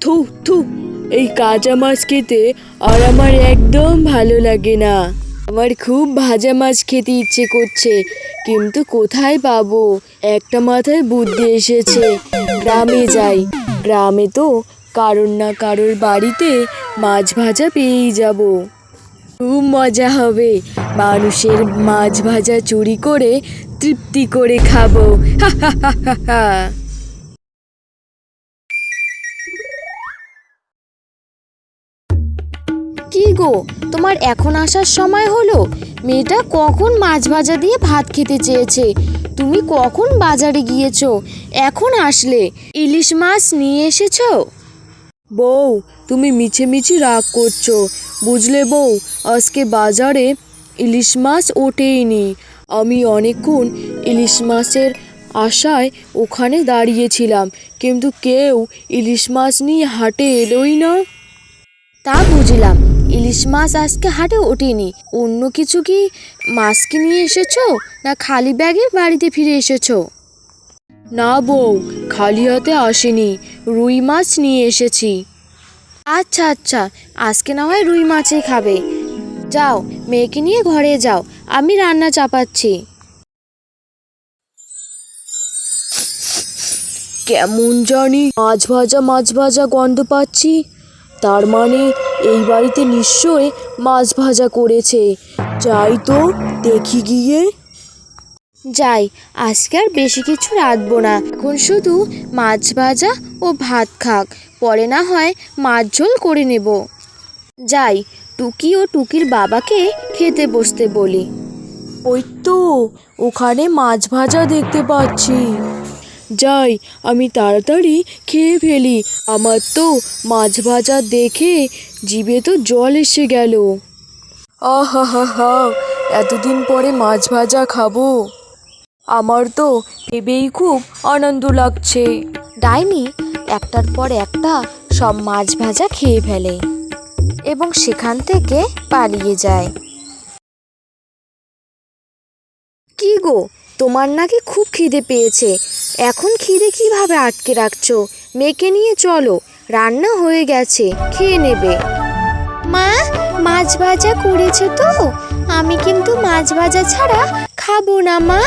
থু থু, এই কাঁচা মাছ খেতে আর আমার একদম ভালো লাগে না। আমার খুব ভাজা মাছ খেতে ইচ্ছে করছে, কিন্তু কোথায় পাবো? একটা মাথায় বুদ্ধি এসেছে, গ্রামে যাই। গ্রামে তো কারোর না কারোর বাড়িতে মাছ ভাজা পেয়েই যাব। খুব মজা হবে, মানুষের মাছ ভাজা চুরি করে তৃপ্তি করে খাবো। হা হা হা হা হা। কি গো, তোমার এখন আসার সময় হলো? মেয়েটা কখন মাছ ভাজা দিয়ে ভাত খেতে চেয়েছে, তুমি কখন বাজারে গিয়েছো, এখন আসলে? ইলিশ মাছ নিয়ে এসেছো? বউ, তুমি মিছি রাগ করছো, বুঝলে বউ? আজকে বাজারে ইলিশ মাছ ওঠেইনি। আমি অনেকক্ষণ ইলিশ মাছের আশায় ওখানে দাঁড়িয়েছিলাম, কিন্তু কেউ ইলিশ মাছ নিয়ে হাটে এলোই না। তা বুঝলাম, ইলিশ মাছ আজকে হাটে ওঠেনি। অন্য কিছু কি মাছ কি নিয়ে এসেছো, না খালি ব্যাগে বাড়িতে ফিরে এসেছো? না বউ, খালি হাতে আসেনি, রুই মাছ নিয়ে এসেছি। আচ্ছা আচ্ছা, আজকে না হয় রুই মাছই খাবে। যাও, মেয়েকে নিয়ে ঘরে যাও, আমি রান্না চাপাচ্ছি। কেমন জানি মাছ ভাজা গন্ধ পাচ্ছি। তার মানে এই বাড়িতে নিশ্চয় মাছ ভাজা করেছে। যাই তো, দেখি গিয়ে। যাই, আজকে আর বেশি কিছু রাঁধবো না, এখন শুধু মাছ ভাজা ও ভাত খাক, পরে না হয় মাছ ঝোল করে নেব। যাই, টুকি ও টুকির বাবাকে খেতে বসতে বলি। ওই তো, ওখানে মাছ ভাজা দেখতে পাচ্ছি। যাই, আমি তাড়াতাড়ি খেয়ে ফেলি। আমার তো মাছ ভাজা দেখে জিভে তো জল এসে গেল। আহা হা হা, এতদিন পরে মাছ ভাজা খাবো। আমার তো ভেবেই খুব আনন্দ লাগছে। ডাইনি একটার পর একটা সব মাছ ভাজা খেয়ে ফেলে এবং সেখান থেকে পালিয়ে যায়। কি গো, তোমার নাকি খুব খিদে পেয়েছে, এখন খিদে কিভাবে আটকে রাখছো? মেয়েকে নিয়ে চলো, রান্না হয়ে গেছে, খেয়ে নেবে। মা, মাছ ভাজা করেছে তো? আমি কিন্তু মাছ ভাজা ছাড়া খাবো না মা।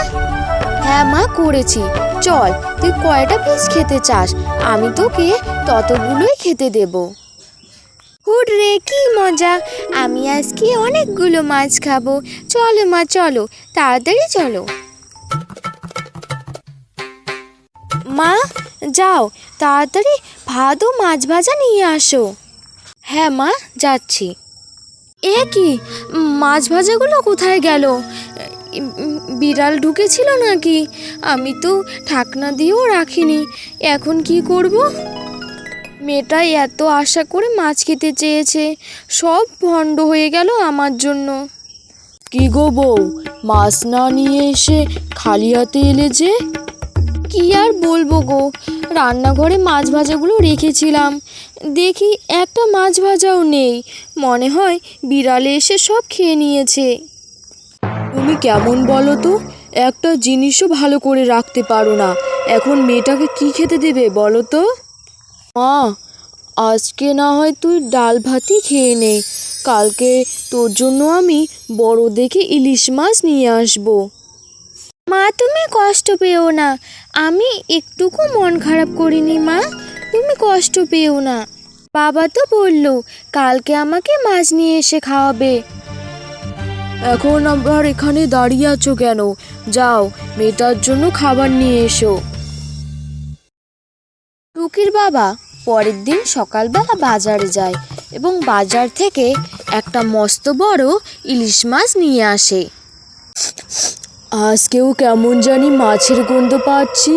হ্যাঁ মা, করেছি। চল, তুই কয়টা পিস খেতে চাস, আমি তোকে ততগুলোই খেতে দেব। হুররে, কি মজা! আমি আজকে অনেকগুলো মাছ খাবো। চলো মা, চলো, তাড়াতাড়ি চলো। মা, যাও, তাড়াতাড়ি ভাত ও মাছ ভাজা নিয়ে আসো। হ্যাঁ মা, যাচ্ছি। এ কি, মাছ ভাজাগুলো কোথায় গেল? বিড়াল ঢুকেছিল নাকি? আমি তো ঢাকনা দিয়েও রাখিনি, এখন কি করব? মেয়েটা এত আশা করে মাছ খেতে চেয়েছে, সব ভণ্ড হয়ে গেল আমার জন্য। কি গো বউ, মাছ না নিয়ে এসে খালি হাতে এলে যে? কি আর বলবো গো, রান্নাঘরে মাছ ভাজাগুলো রেখেছিলাম, দেখি একটা মাছ ভাজাও নেই। মনে হয় বিড়ালে এসে সব খেয়ে নিয়েছে। তুমি কেমন বলো তো, একটা জিনিসও ভালো করে রাখতে পারো না। এখন মেয়েটাকে কি খেতে দেবে বলো তো? মা, আজকে না হয় তুই ডাল ভাতই খেয়ে নে, কালকে তোর জন্য আমি বড় দেখে ইলিশ মাছ নিয়ে আসবো। মা, তুমি কষ্ট পেও না, আমি একটুকু মন খারাপ করিনি মা, তুমি কষ্ট পেও না। বাবা তো বললো কালকে আমাকে মাছ নিয়ে এসে খাওয়াবে। এখন আবার এখানে দাঁড়িয়ে আছো কেন? যাও, মেয়েটার জন্য খাবার নিয়ে এসো। টুকির বাবা পরের দিন সকালবেলা বাজারে যায় এবং বাজার থেকে একটা মস্ত বড় ইলিশ মাছ নিয়ে আসে। আজকেও কেমন জানি মাছের গন্ধ পাচ্ছি।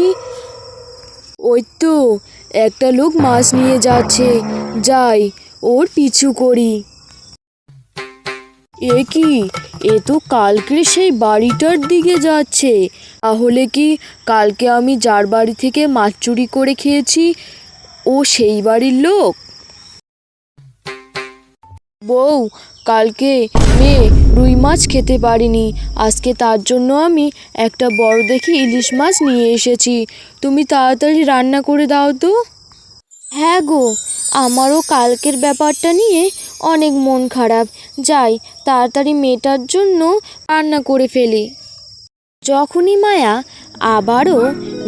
ওই তো, একটা লোক মাছ নিয়ে যাচ্ছে, যাই ওর পিছু করি। এ কি, এ তো কালকের সেই বাড়িটার দিকে যাচ্ছে। তাহলে কি কালকে আমি যার বাড়ি থেকে মাছ চুরি করে খেয়েছি ও সেই বাড়ির লোক? বউ, কালকে মেয়ে রুই মাছ খেতে পারিনি, আজকে তার জন্য আমি একটা বড় দেখে ইলিশ মাছ নিয়ে এসেছি। তুমি তাড়াতাড়ি রান্না করে দাও তো। হ্যাঁ গো, আমারও কালকের ব্যাপারটা নিয়ে অনেক মন খারাপ। যাই তাড়াতাড়ি মেয়েটার জন্য রান্না করে ফেলি। যখনই মায়া আবারও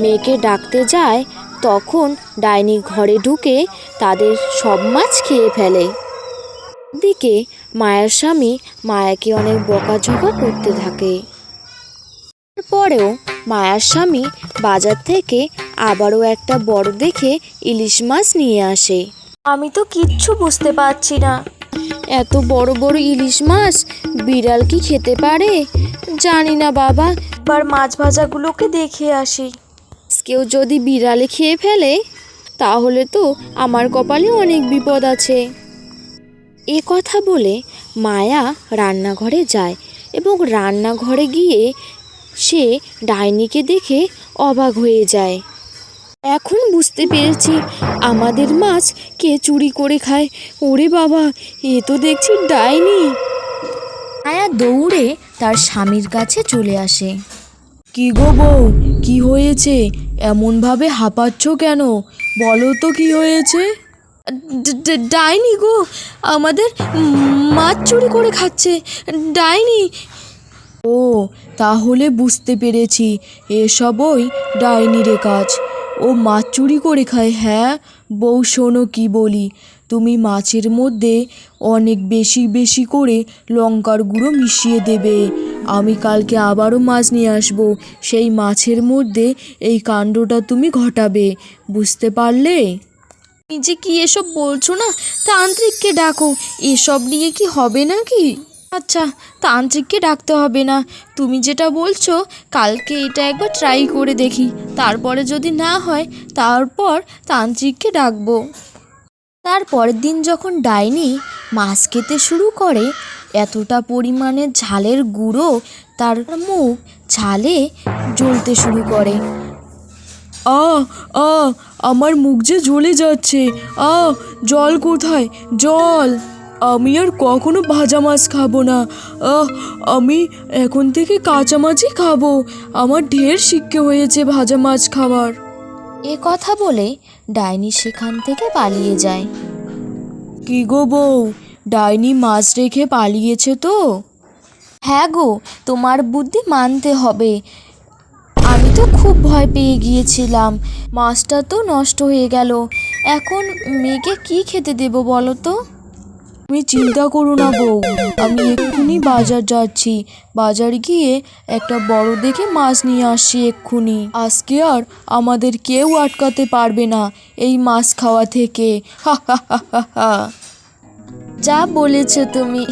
মেয়েকে ডাকতে যায়, তখন ডাইনি ঘরে ঢুকে তাদের সব মাছ খেয়ে ফেলে। দিকে মায়ার স্বামী মায়াকে অনেক বকাঝকা করতে থাকে। পরেও মায়ার স্বামী বাজার থেকে আবারও একটা বড় দেখে ইলিশ মাছ নিয়ে আসে। আমি তো কিচ্ছু বুঝতে পারছি না, এত বড় বড় ইলিশ মাছ বিড়াল কি খেতে পারে? জানি না বাবা, এবার মাছ ভাজাগুলোকে দেখে আসি। কেউ যদি বিড়ালে খেয়ে ফেলে তাহলে তো আমার কপালে অনেক বিপদ আছে। এ কথা বলে মায়া রান্নাঘরে যায় এবং রান্নাঘরে গিয়ে সে ডাইনিকে দেখে অবাক হয়ে যায়। এখন বুঝতে পেরেছি আমাদের মাছ কে চুরি করে খায়। ওরে বাবা, এ তো দেখছি ডাইনি। মায়া দৌড়ে তার স্বামীর কাছে চলে আসে। কি গো বউ, কি হয়েছে? এমনভাবে হাঁপাচ্ছ কেন? বলো তো কি হয়েছে? ডাইনি গো, আমাদের মাছ চুরি করে খাচ্ছে ডাইনি। ও, তাহলে বুঝতে পেরেছি, এসবই ডাইনির কাজ। ও মাছ চুরি করে খায়। হ্যাঁ বউ, শোনো কি বলি। তুমি মাছের মধ্যে অনেক বেশি বেশি করে লঙ্কার গুঁড়ো মিশিয়ে দেবে। আমি কালকে আবারও মাছ নিয়ে আসবো, সেই মাছের মধ্যে এই কাণ্ডটা তুমি ঘটাবে। বুঝতে পারলে? নিজে কি এসব বলছো না? তান্ত্রিককে ডাকো, এসব নিয়ে কি হবে নাকি? আচ্ছা, তান্ত্রিককে ডাকতে হবে না, তুমি যেটা বলছো কালকে এটা একবার ট্রাই করে দেখি, তারপরে যদি না হয় তারপর তান্ত্রিককে ডাকবো। তারপরের দিন যখন ডাইনি মাছ খেতে শুরু করে, এতটা পরিমাণে ঝালের গুঁড়ো তার মুখ ঝালে জ্বলতে শুরু করে। আ আমার মুখ যে জ্বলে যাচ্ছে। জল কোথায়? জল! আমি আর কখনো ভাজা মাছ খাবো না। আমি এখন থেকে কাঁচা মাছই খাবো। আমার ঢের শিক্ষা হয়েছে ভাজা মাছ খাবার। এ কথা বলে ডাইনি সেখান থেকে পালিয়ে যায়। কি গো বউ, ডাইনি মাছ রেখে পালিয়েছে তো? হ্যাঁ গো, তোমার বুদ্ধি মানতে হবে। আমি তো খুব ভয় পেয়ে গিয়েছিলাম, মাছটা তো নষ্ট হয়ে গেল। এখন মেয়েকে কি খেতে দেবো বলো তো? তুমি চিন্তা করো না বউ, আমি এক্ষুনি বাজার যাচ্ছি। বাজার গিয়ে একটা বড় দেখে মাছ নিয়ে আসছি এক্ষুনি। আজকে আর আমাদের কেউ আটকাতে পারবে না এই মাছ খাওয়া থেকে। হা হা হা হা হা। যা বলেছো তুমি।